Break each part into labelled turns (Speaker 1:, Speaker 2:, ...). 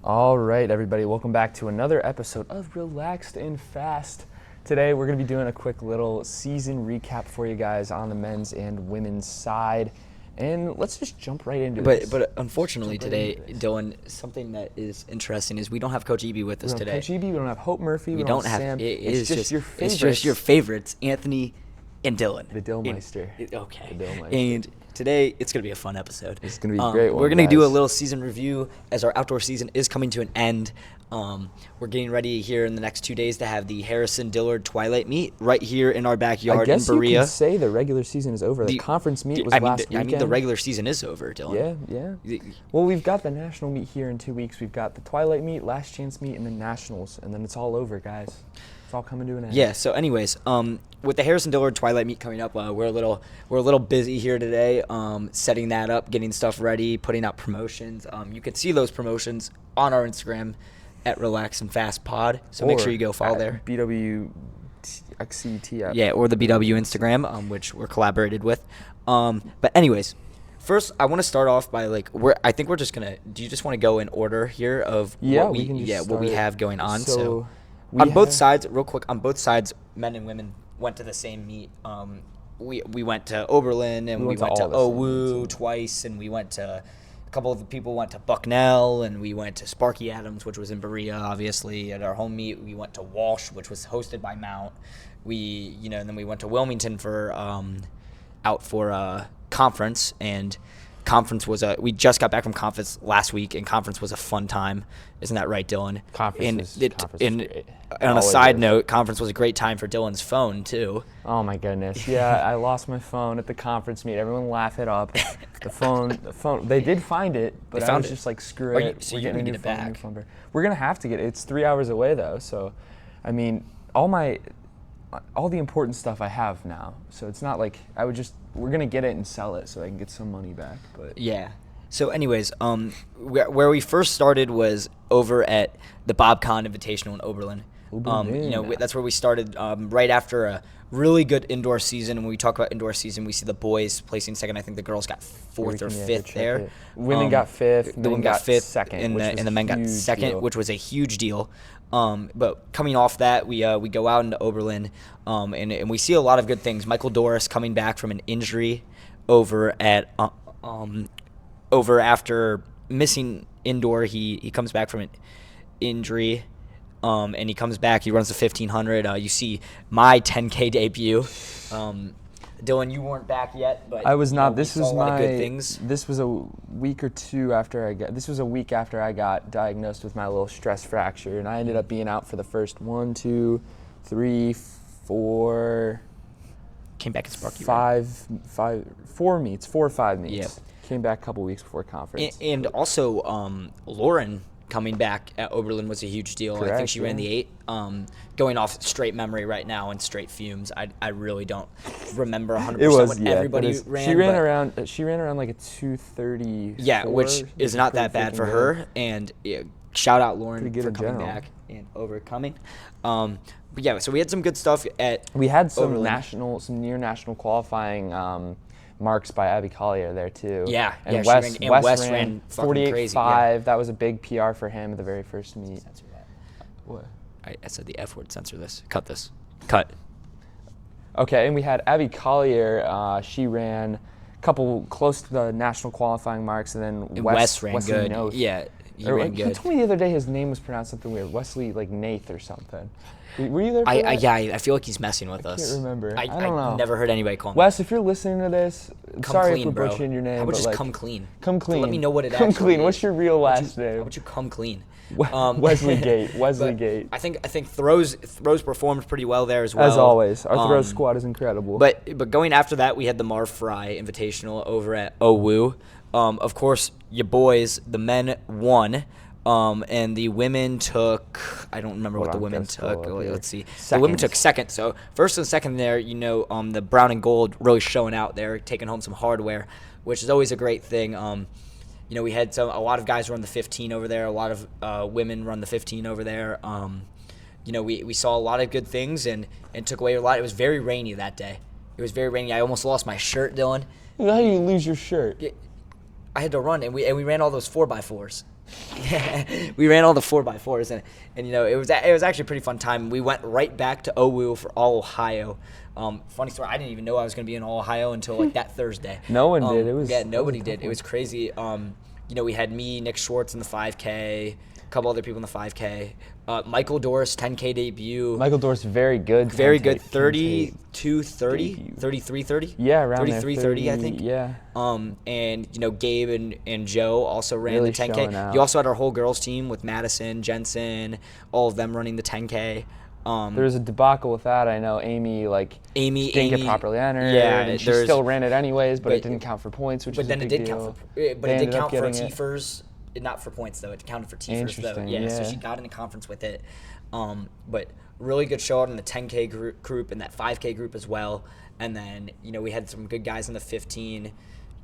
Speaker 1: All right, everybody, welcome back to another episode of Relaxed and Fast. Today, we're going to be doing a quick little season recap for you guys on the men's and women's side. And let's just jump right into this.
Speaker 2: But unfortunately today, Dylan, something that is interesting is we don't have Coach Eby with us today.
Speaker 1: Coach Eby, we don't have Hope Murphy, we don't have Sam.
Speaker 2: It's just your favorites.
Speaker 1: It's
Speaker 2: just your favorites, Anthony and Dylan.
Speaker 1: The Dillmeister.
Speaker 2: Okay.
Speaker 1: The Dillmeister.
Speaker 2: And today, it's going to be a fun episode.
Speaker 1: It's going to be a great one,
Speaker 2: We're going to do a little season review as our outdoor season is coming to an end. We're getting ready here in the next 2 days to have the Harrison Dillard Twilight Meet right here in our backyard in Berea.
Speaker 1: You could say the regular season is over. The conference meet was last weekend.
Speaker 2: I mean, the regular season is over, Dylan.
Speaker 1: Yeah. Well, we've got the national meet here in 2 weeks. We've got the Twilight Meet, Last Chance Meet, and then nationals, and then it's all over, guys. It's all coming to an end.
Speaker 2: Yeah. So, anyways, with the Harrison Dillard Twilight Meet coming up, we're a little busy here today, setting that up, getting stuff ready, putting out promotions. You can see those promotions on our Instagram at Relax and Fast Pod. So make sure you go follow there.
Speaker 1: BWXCT.
Speaker 2: Yeah, or the BW Instagram, which we're collaborated with. But anyways, first I want to start off by I think we're just gonna. Do you just want to go in order here of what we have going on? So on both sides, real quick, on both sides, men and women went to the same meet. We went to Oberlin and we went to OWU twice, and we went to a couple of the people went to Bucknell, and we went to Sparky Adams, which was in Berea, obviously, at our home meet. We went to Walsh, which was hosted by Mount. And then we went to Wilmington for out for conference, and conference was we just got back from conference last week, and conference was a fun time. Isn't that right, Dylan?
Speaker 1: Conference is great.
Speaker 2: On a side note, conference was a great time for Dylan's phone too.
Speaker 1: Oh my goodness! Yeah, I lost my phone at the conference meet. Everyone laugh it up. The phone. They did find it, but I was just like, screw it.
Speaker 2: So you're gonna get it back.
Speaker 1: We're gonna have to get it. It's 3 hours away though, so I mean, all the important stuff I have now. So it's not like we're gonna get it and sell it so I can get some money back. But
Speaker 2: yeah. So anyways, where we first started was over at the Bob Kahn Invitational in Oberlin. That's where we started right after a really good indoor season. And when we talk about indoor season, we see the boys placing second. I think the girls got fourth or fifth there.
Speaker 1: Women got fifth.
Speaker 2: The women got fifth,
Speaker 1: second,
Speaker 2: and the men got second, which was a huge deal. But coming off that, we go out into Oberlin, and we see a lot of good things. Michael Doris coming back from an injury over after missing indoor. He comes back from an injury. And he comes back. He runs the 1500. You see my 10K debut. Dylan, you weren't back yet, but
Speaker 1: I was not.
Speaker 2: This was my good things.
Speaker 1: This was a week after I got diagnosed with my little stress fracture, and I ended up being out for the first 1, 2, 3, 4.
Speaker 2: Came back at Sparky.
Speaker 1: 4 or 5 meets.
Speaker 2: Yeah.
Speaker 1: Came back a couple weeks before conference.
Speaker 2: And also, Lauren coming back at Oberlin was a huge deal.
Speaker 1: Correct,
Speaker 2: I think she ran the 8. Going off straight memory right now and straight fumes, I really don't remember 100% what everybody ran.
Speaker 1: She ran around like a 2:30.
Speaker 2: Yeah, which is not that bad for her. And shout out Lauren for coming back and overcoming. But yeah, so we had some good stuff at.
Speaker 1: We had some
Speaker 2: Oberlin.
Speaker 1: near national qualifying. Marks by Abby Collier there too.
Speaker 2: Yeah,
Speaker 1: and
Speaker 2: Wes
Speaker 1: ran 48.5.
Speaker 2: Yeah.
Speaker 1: That was a big PR for him at the very first meet.
Speaker 2: Censor that.
Speaker 1: What?
Speaker 2: I said the F word. Censor this. Cut this. Cut.
Speaker 1: Okay, and we had Abby Collier. She ran a couple close to the national qualifying marks, and then
Speaker 2: Wes ran
Speaker 1: Wesley
Speaker 2: good.
Speaker 1: Noth.
Speaker 2: Yeah, he ran good.
Speaker 1: He told me the other day his name was pronounced something weird. Wesley Nath or something. Were you there for that?
Speaker 2: I feel like he's messing with us.
Speaker 1: I can't remember. I don't know.
Speaker 2: I've never heard anybody call him.
Speaker 1: Wes, if you're listening to this, sorry
Speaker 2: clean,
Speaker 1: if we're butchering your name.
Speaker 2: How about just
Speaker 1: but
Speaker 2: come clean?
Speaker 1: Come clean.
Speaker 2: So let me know what it
Speaker 1: come
Speaker 2: actually
Speaker 1: clean.
Speaker 2: is.
Speaker 1: What's your real last name?
Speaker 2: How about you come clean?
Speaker 1: Wesley Gate. Wesley Gate.
Speaker 2: I think throws performed pretty well there as well.
Speaker 1: As always, our throw squad is incredible.
Speaker 2: But going after that, we had the Marv Fry Invitational over at OWU. Of course, your boys, the men won. And the women took, I don't remember what the women took. Let's see. The women took second. So first and second there, the brown and gold really showing out there, taking home some hardware, which is always a great thing. We had a lot of guys run the 15 over there. A lot of women run the 15 over there. We saw a lot of good things and took away a lot. It was very rainy that day. It was very rainy. I almost lost my shirt, Dylan.
Speaker 1: How do you lose your shirt?
Speaker 2: I had to run, and we ran all those 4x4s. We ran all the 4x4s, and it was actually a pretty fun time. We went right back to OWU for All Ohio. Funny story, I didn't even know I was going to be in All Ohio until like that Thursday.
Speaker 1: No one did.
Speaker 2: Nobody did. It was crazy. We had me, Nick Schwartz in the 5K, a couple other people in the 5K. Michael Doris 10K debut.
Speaker 1: Michael Doris very good.
Speaker 2: Very good. 33:30.
Speaker 1: Yeah, around
Speaker 2: 33:30, I think.
Speaker 1: Yeah.
Speaker 2: And Gabe and Joe also ran
Speaker 1: really
Speaker 2: the 10K. You also had our whole girls team with Madison, Jensen, all of them running the 10K.
Speaker 1: There was a debacle with that. I know Amy didn't get properly entered.
Speaker 2: Yeah,
Speaker 1: and she still ran it anyways, but it didn't count for points, which is a big deal.
Speaker 2: But it did count for TFers. Not for points though. It counted for TFers though. Yeah, so she got in the conference with it. But really good show out in the 10K group and that 5K group as well. And then we had some good guys in the 15.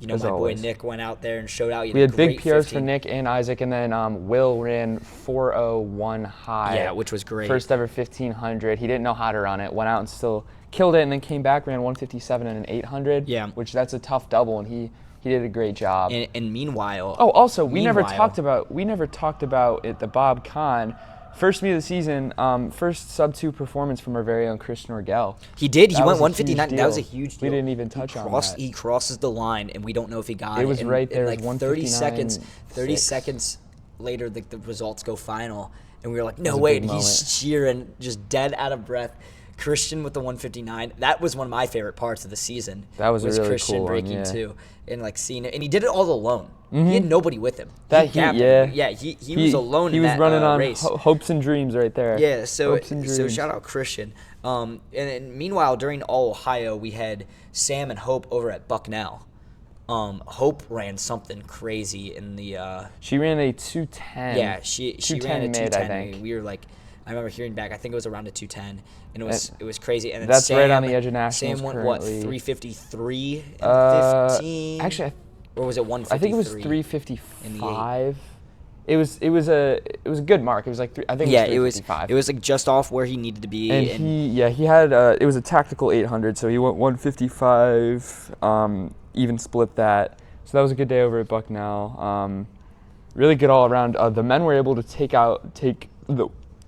Speaker 2: My boy Nick went out there and showed out.
Speaker 1: We had big PRs for Nick and Isaac, and then Will ran 4:01 high.
Speaker 2: Yeah, which was great.
Speaker 1: First ever 1500. He didn't know how to run it. Went out and still killed it, and then came back, ran 157 and an 800.
Speaker 2: Yeah,
Speaker 1: which that's a tough double, and he did a great job.
Speaker 2: And meanwhile,
Speaker 1: we never talked about it. The Bob Kahn. First meet of the season, first sub-2 performance from our very own Christian Orgel.
Speaker 2: He did. He went 159. That was a huge deal.
Speaker 1: We didn't even touch on that.
Speaker 2: He crosses the line, and we don't know if he got it.
Speaker 1: It was right there.
Speaker 2: Like 30 seconds later, the results go final, and we were like, no way. He's cheering, just dead out of breath. Christian with the 159. That was one of my favorite parts of the season.
Speaker 1: That was a really
Speaker 2: Christian
Speaker 1: cool one,
Speaker 2: breaking too, and seeing it, and he did it all alone.
Speaker 1: Mm-hmm.
Speaker 2: He had nobody with him. He was alone.
Speaker 1: He
Speaker 2: in
Speaker 1: was
Speaker 2: that,
Speaker 1: running on
Speaker 2: race.
Speaker 1: Hopes and dreams right there.
Speaker 2: Yeah, so shout out Christian. And meanwhile, during All Ohio, we had Sam and Hope over at Bucknell. Hope ran something crazy in the.
Speaker 1: She ran a 210.
Speaker 2: Yeah, she ran a 210.
Speaker 1: Mid, I think.
Speaker 2: We were like, I remember hearing back. I think it was around a 210, and it was crazy. And then
Speaker 1: that's
Speaker 2: Sam,
Speaker 1: right on the edge of nationals.
Speaker 2: Sam went
Speaker 1: currently.
Speaker 2: 353 and 15.
Speaker 1: Actually,
Speaker 2: or was it 153?
Speaker 1: I think it was 355. It was a good mark. It was like I think it was 355.
Speaker 2: It was like just off where he needed to be.
Speaker 1: And he had it was a tactical 800, so he went 155, even split that. So that was a good day over at Bucknell. Really good all around. The men were able to take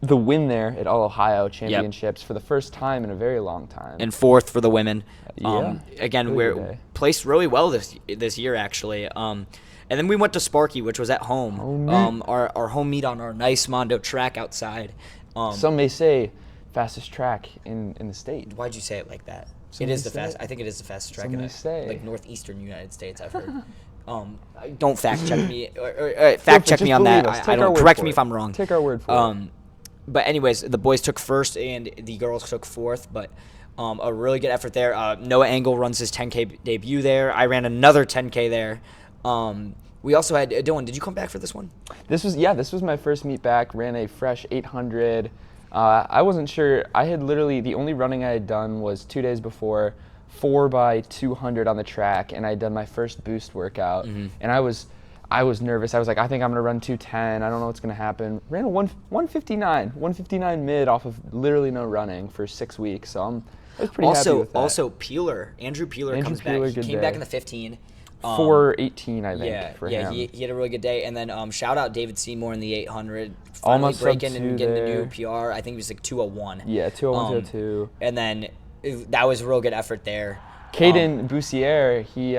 Speaker 1: the win there at All Ohio Championships for the first time in a very long time.
Speaker 2: And fourth for the women.
Speaker 1: Again,
Speaker 2: we're placed really well this year actually. And then we went to Sparky, which was at home. Our home meet on our nice Mondo track outside.
Speaker 1: Some may say fastest track in the state.
Speaker 2: Why'd you say it like that? It is the fast. I think it is the fastest track in like northeastern United States. I've heard. Don't fact check me. Or fact check me on that. I don't correct me if I'm wrong.
Speaker 1: Take our word for it.
Speaker 2: But anyways, the boys took first and the girls took fourth. But a really good effort there. Noah Engel runs his 10K debut there. I ran another 10K there. We also had Dylan. Did you come back for this one?
Speaker 1: This was my first meet back. Ran a fresh 800. I wasn't sure. I had literally the only running I had done was 2 days before, 4x200 on the track, and I had done my first boost workout. Mm-hmm. And I was nervous. I was like, I think I'm gonna run 210. I don't know what's gonna happen. Ran a 159 mid off of literally no running for 6 weeks. So I was pretty happy with that.
Speaker 2: Also, Andrew Peeler comes back. He came back in the 15.
Speaker 1: 4:18, I think, for him.
Speaker 2: Yeah, he had a really good day. And then shout out David Seymour in the 800.
Speaker 1: Almost
Speaker 2: breaking and getting a new PR. I think he was like 201.
Speaker 1: Yeah, 201, 202.
Speaker 2: And then that was a real good effort there.
Speaker 1: Caden Boussiere, he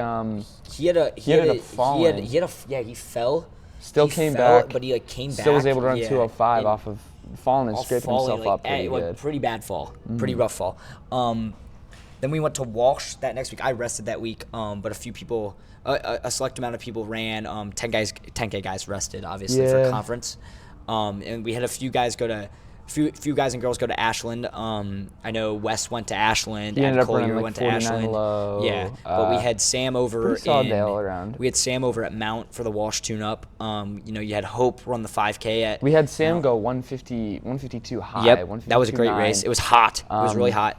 Speaker 2: fell.
Speaker 1: Came back.
Speaker 2: But he came back.
Speaker 1: Still was able to run 205 off of falling and scraping himself up pretty good.
Speaker 2: Pretty bad fall. Pretty rough fall. Then we went to Walsh that next week. I rested that week, but a few people, a select amount of people ran. 10K guys rested, obviously, for conference. And we had a few guys few guys and girls go to Ashland. I know Wes went to Ashland.
Speaker 1: He ended up running
Speaker 2: went to
Speaker 1: 49
Speaker 2: Ashland.
Speaker 1: low.
Speaker 2: Yeah, but we had Sam over
Speaker 1: around.
Speaker 2: We had Sam over at Mount for the Walsh tune-up. You had Hope run the 5K at.
Speaker 1: We had Sam go 152 high.
Speaker 2: Yep, that was a great race. It was hot. It was really hot.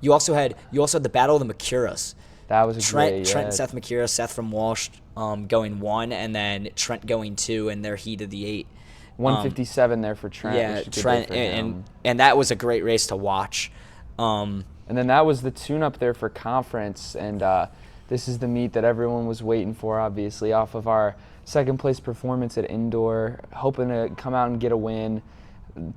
Speaker 2: You also had the Battle of the Macuras.
Speaker 1: That was
Speaker 2: Trent and Seth Macura. Seth from Walsh going 1, and then Trent going 2 in their heat of the 8.
Speaker 1: 157 there for Trent.
Speaker 2: Yeah, Trent, and that was a great race to watch.
Speaker 1: And then that was the tune-up there for conference, and this is the meet that everyone was waiting for, obviously, off of our second place performance at indoor, hoping to come out and get a win.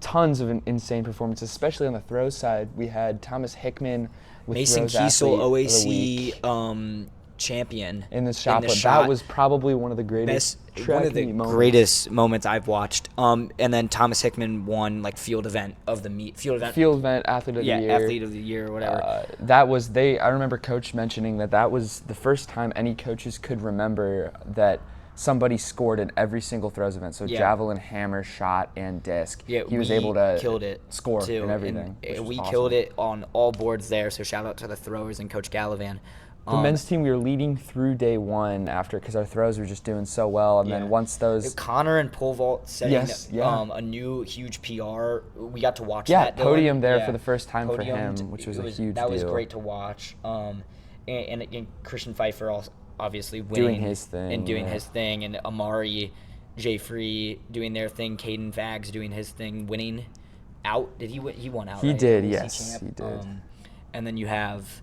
Speaker 1: Tons of insane performances, especially on the throws side. We had Thomas Hickman with
Speaker 2: Mason
Speaker 1: throws
Speaker 2: Kiesel,
Speaker 1: athlete
Speaker 2: OAC champion
Speaker 1: in the shot put. That was probably one of the greatest
Speaker 2: greatest moments I've watched. And then Thomas Hickman won like field event athlete of the year. Athlete of the year or whatever.
Speaker 1: I remember Coach mentioning that was the first time any coaches could remember that somebody scored in every single throws event. So javelin, hammer, shot, and disc.
Speaker 2: Yeah,
Speaker 1: he was able to
Speaker 2: killed it
Speaker 1: score
Speaker 2: too,
Speaker 1: in everything.
Speaker 2: And we killed it on all boards there. So shout out to the throwers and Coach Gallivan.
Speaker 1: The men's team, we were leading through day one because our throws were just doing so well. And then once those...
Speaker 2: Connor and pole vault setting a new huge PR. We got to watch that.
Speaker 1: Podium there for the first time for him, which was a huge deal.
Speaker 2: That was great to watch. And Christian Pfeiffer also obviously winning.
Speaker 1: Doing his thing.
Speaker 2: And doing his thing. And Amari, Jay Free doing their thing. Caden Fags doing his thing, winning out. Did he win? He won out,
Speaker 1: He
Speaker 2: right?
Speaker 1: did, yes. He did.
Speaker 2: And then you have...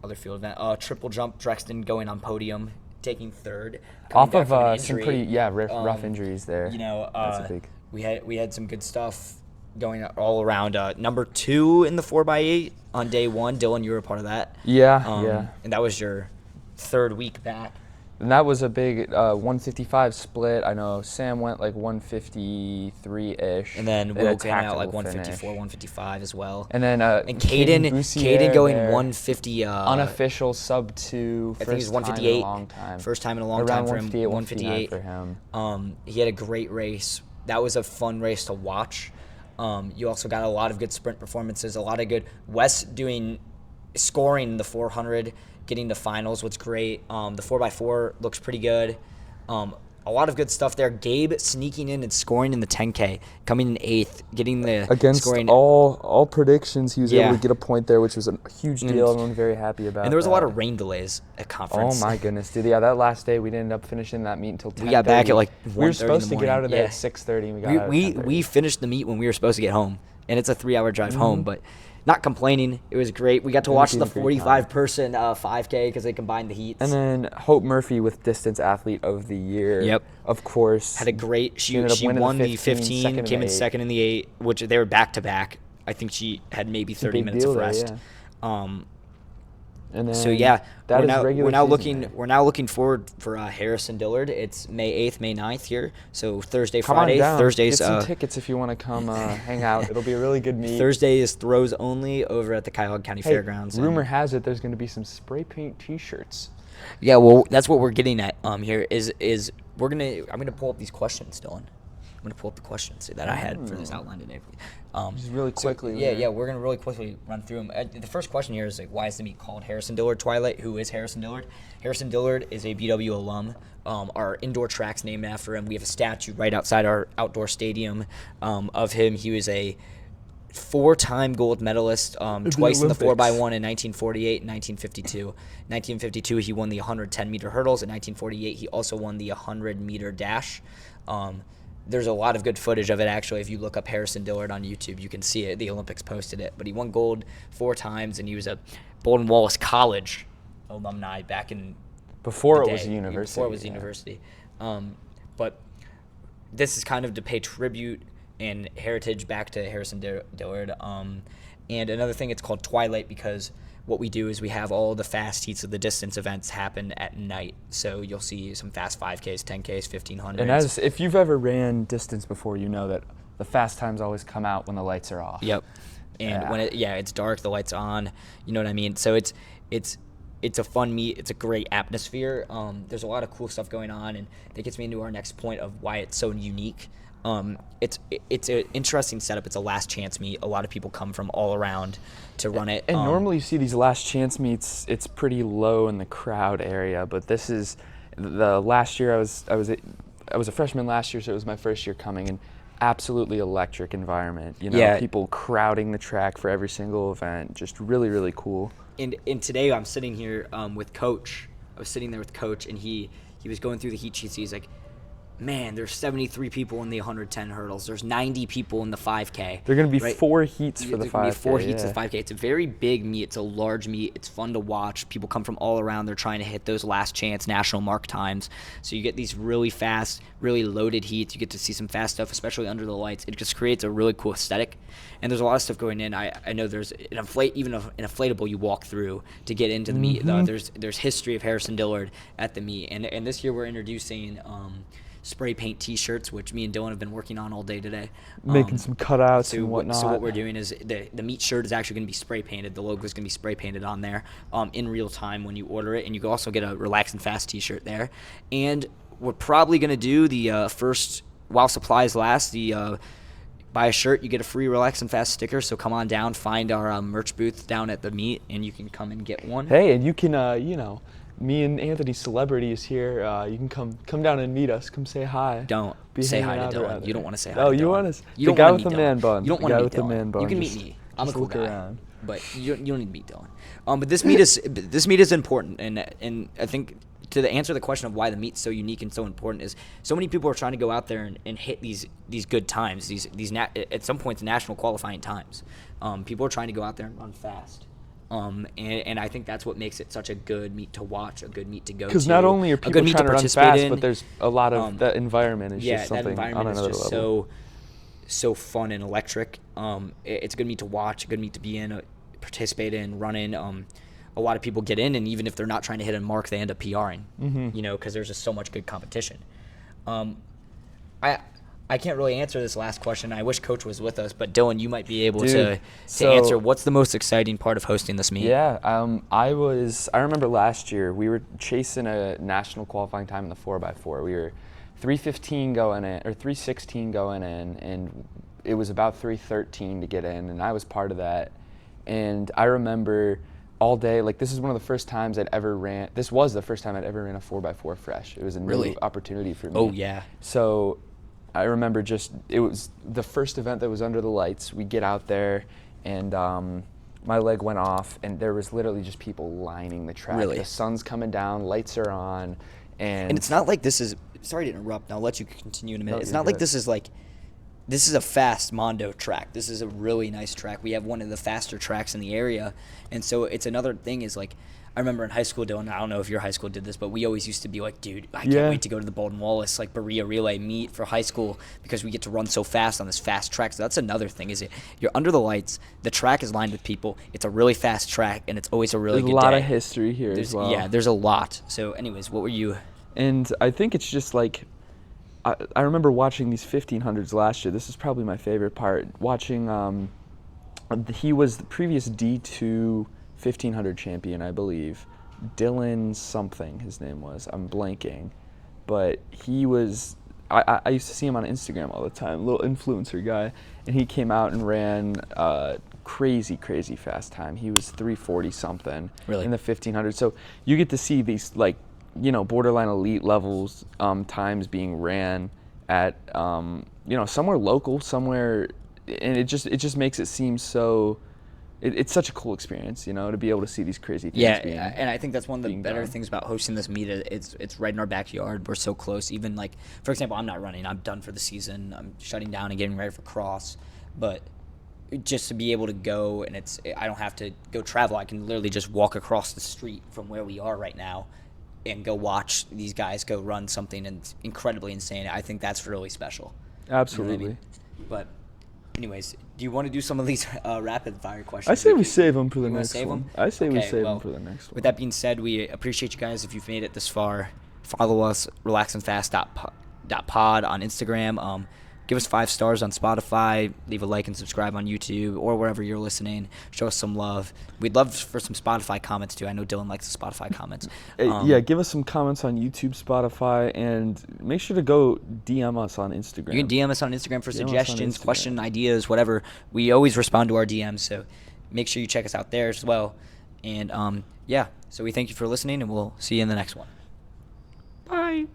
Speaker 2: other field event, triple jump, Drexton going on podium, taking third.
Speaker 1: Off of some pretty rough injuries there.
Speaker 2: That's a big. We had some good stuff going all around. Number 2 in the 4x8 on day 1. Dillon, you were a part of that.
Speaker 1: Yeah.
Speaker 2: And that was your third week back.
Speaker 1: And that was a big 155 split. I know Sam went like 153-ish.
Speaker 2: And then Will came out like 154, 155 as well.
Speaker 1: And then
Speaker 2: Caden going 150.
Speaker 1: Unofficial sub 2.
Speaker 2: I think it was 158. In a long time. First time in a long time for him. 158
Speaker 1: for him.
Speaker 2: He had a great race. That was a fun race to watch. You also got a lot of good sprint performances, a lot of good. Wes scoring the 400. Getting to finals was great. The 4x4 looks pretty good. A lot of good stuff there. Gabe sneaking in and scoring in the 10K, coming in 8th, getting the
Speaker 1: against
Speaker 2: scoring.
Speaker 1: all predictions. He was able to get a point there, which was a huge deal. Everyone very happy about.
Speaker 2: And there was a lot of rain delays at conference.
Speaker 1: Oh my goodness, dude! Yeah, that last day we didn't end up finishing that meet until 10:30.
Speaker 2: We got back at like 1:30
Speaker 1: we were supposed to get out of there at 6:30. And we got out at
Speaker 2: we finished the meet when we were supposed to get home, and it's a 3-hour drive home, but. Not complaining. It was great. We got to watch the 45-person 5K because they combined the heats.
Speaker 1: And then Hope Murphy with Distance Athlete of the Year.
Speaker 2: Yep.
Speaker 1: Of course.
Speaker 2: Had a great... She won the 15, came in second in the 8, which they were back-to-back. I think she had maybe 30 minutes of rest.
Speaker 1: And then
Speaker 2: so we're now looking forward for Harrison Dillard. It's May 8th, May 9th here. So Thursday, Friday. Thursdays.
Speaker 1: Get some tickets if you want to come hang out. It'll be a really good meet.
Speaker 2: Thursday is throws only over at the Cuyahoga County Fairgrounds.
Speaker 1: Rumor has it there's going to be some spray paint T-shirts.
Speaker 2: Yeah, well, that's what we're getting at here. I'm gonna pull up these questions, Dylan. I'm going to pull up the questions that I had for this outline today.
Speaker 1: Just really quickly.
Speaker 2: We're going to really quickly run through them. The first question here is, like, why is the meet called Harrison Dillard Twilight? Who is Harrison Dillard? Harrison Dillard is a BW alum. Our indoor track's named after him. We have a statue right outside our outdoor stadium of him. He was a 4-time gold medalist, twice in the 4x1 in 1948 and 1952. 1952, he won the 110-meter hurdles. In 1948, he also won the 100-meter dash. There's a lot of good footage of it, actually. If you look up Harrison Dillard on YouTube, you can see it. The Olympics posted it. But he won gold 4 times, and he was a Baldwin Wallace College alumni back in
Speaker 1: before it was a university.
Speaker 2: Before it was a university. But this is kind of to pay tribute and heritage back to Harrison Dillard. And another thing, it's called Twilight because what we do is we have all the fast heats of the distance events happen at night. So you'll see some fast 5Ks, 10Ks, 1500s.
Speaker 1: And if you've ever ran distance before, you know that the fast times always come out when the lights are off.
Speaker 2: Yep. And when it's dark, the lights on. You know what I mean? So it's a fun meet. It's a great atmosphere. There's a lot of cool stuff going on, and that gets me into our next point of why it's so unique. It's an interesting setup. It's a last chance meet. A lot of people come from all around to run it.
Speaker 1: And normally you see these last chance meets, it's pretty low in the crowd area, but this is the last year I was a freshman last year, so it was my first year coming, and absolutely electric environment. People crowding the track for every single event. Just really, really cool.
Speaker 2: And today I'm sitting here with Coach. I was sitting there with Coach, and he was going through the heat sheets. He's like, man, there's 73 people in the 110 hurdles. There's 90 people in the 5K.
Speaker 1: There are going to be 4 heats for the 5K.
Speaker 2: There's going to be 4 heats of the 5K. It's a very big meet. It's a large meet. It's fun to watch. People come from all around. They're trying to hit those last chance national mark times. So you get these really fast, really loaded heats. You get to see some fast stuff, especially under the lights. It just creates a really cool aesthetic. And there's a lot of stuff going in. I know there's an inflatable you walk through to get into the meet. There's history of Harrison Dillard at the meet. And this year we're introducing spray paint T-shirts, which me and Dillon have been working on all day today.
Speaker 1: Making some cutouts and whatnot.
Speaker 2: So what we're doing is the meet shirt is actually going to be spray painted. The logo is going to be spray painted on there in real time when you order it. And you can also get a Relax and Fast T-shirt there. And we're probably going to do the first, while supplies last, buy a shirt, you get a free Relax and Fast sticker. So come on down, find our merch booth down at the meet, and you can come and get one.
Speaker 1: Hey, and you can, me and Anthony Celebrity is here. You can come down and meet us. Come say hi.
Speaker 2: Don't say hi to Dillon. You don't want to say hi.
Speaker 1: Oh,
Speaker 2: to
Speaker 1: you
Speaker 2: Dillon.
Speaker 1: want to?
Speaker 2: You
Speaker 1: The
Speaker 2: don't
Speaker 1: guy
Speaker 2: wanna
Speaker 1: with
Speaker 2: meet
Speaker 1: the
Speaker 2: Dillon.
Speaker 1: man bun.
Speaker 2: You don't
Speaker 1: The
Speaker 2: want
Speaker 1: guy
Speaker 2: to
Speaker 1: with
Speaker 2: meet
Speaker 1: the
Speaker 2: Dillon.
Speaker 1: man bun.
Speaker 2: You can meet
Speaker 1: Just-
Speaker 2: me. I'm a
Speaker 1: just
Speaker 2: cool
Speaker 1: look
Speaker 2: guy.
Speaker 1: around.
Speaker 2: But you don't need to meet Dillon. But this meet is important, and I think to answer the question of why the meet's so unique and so important is so many people are trying to go out there and hit these good times, at some points national qualifying times. People are trying to go out there and run fast. And I think that's what makes it such a good meet to watch, a good meet to go to.
Speaker 1: Because not only are people trying to run fast, but there's a lot of that environment is just something
Speaker 2: that
Speaker 1: on
Speaker 2: environment
Speaker 1: another
Speaker 2: is just
Speaker 1: level.
Speaker 2: so fun and electric. It's a good meet to watch, a good meet to be in, participate in, run in. A lot of people get in, and even if they're not trying to hit a mark, they end up PRing. Because there's just so much good competition. I can't really answer this last question. I wish Coach was with us, but Dillon, you might be able to answer. What's the most exciting part of hosting this meet?
Speaker 1: Yeah, I remember last year we were chasing a national qualifying time in the 4x4. We were 3:15 going in, or 3:16 going in, and it was about 3:13 to get in, and I was part of that. And I remember all day, like this is one of the first times I'd ever ran. This was the first time I'd ever ran a 4x4 fresh. It was a new opportunity for me.
Speaker 2: Oh yeah.
Speaker 1: So I remember it was the first event that was under the lights. We get out there, and my leg went off, and there was literally just people lining the track.
Speaker 2: Really?
Speaker 1: The sun's coming down, lights are on, and
Speaker 2: it's not like this is. Sorry to interrupt. I'll let you continue in a minute.
Speaker 1: No,
Speaker 2: it's
Speaker 1: you're
Speaker 2: not like
Speaker 1: good.
Speaker 2: this is a fast Mondo track. This is a really nice track. We have one of the faster tracks in the area, and so it's another thing is like. I remember in high school, Dillon, I don't know if your high school did this, but we always used to be like, dude, I can't wait to go to the Baldwin Wallace like Berea Relay meet for high school because we get to run so fast on this fast track. So that's another thing is you're under the lights, the track is lined with people, it's a really fast track, and it's always a really good day.
Speaker 1: There's a lot of history here as well.
Speaker 2: Yeah, there's a lot. So anyways, what were you?
Speaker 1: And I think it's just like, I remember watching these 1500s last year. This is probably my favorite part. Watching, he was the previous D2 1500 champion, I believe. Dillon something his name was. I'm blanking. But he was, I used to see him on Instagram all the time, little influencer guy. And he came out and ran crazy fast time. He was 340 something in the 1500. So you get to see these like, borderline elite levels times being ran at, somewhere local, somewhere, and it just makes it seem so. It's such a cool experience, to be able to see these crazy things.
Speaker 2: Yeah, and I think that's one of the better things about hosting this meet. It's right in our backyard. We're so close. Even like, for example, I'm not running. I'm done for the season. I'm shutting down and getting ready for cross. But just to be able to go, and I don't have to go travel. I can literally just walk across the street from where we are right now and go watch these guys go run something incredibly insane. I think that's really special.
Speaker 1: Absolutely.
Speaker 2: You know what I mean? But anyways, do you want to do some of these rapid fire questions?
Speaker 1: I say we save them for the next
Speaker 2: save
Speaker 1: one.
Speaker 2: them?
Speaker 1: I say we
Speaker 2: Okay,
Speaker 1: save
Speaker 2: well,
Speaker 1: them for the next one.
Speaker 2: With that being said, we appreciate you guys if you've made it this far. Follow us, relaxandfast.pod on Instagram. Give us 5 stars on Spotify. Leave a like and subscribe on YouTube or wherever you're listening. Show us some love. We'd love for some Spotify comments too. I know Dillon likes the Spotify comments.
Speaker 1: Give us some comments on YouTube, Spotify, and make sure to go DM us on Instagram.
Speaker 2: You can DM us on Instagram for suggestions, question ideas, whatever. We always respond to our DMs, so make sure you check us out there as well. And so we thank you for listening, and we'll see you in the next one.
Speaker 1: Bye.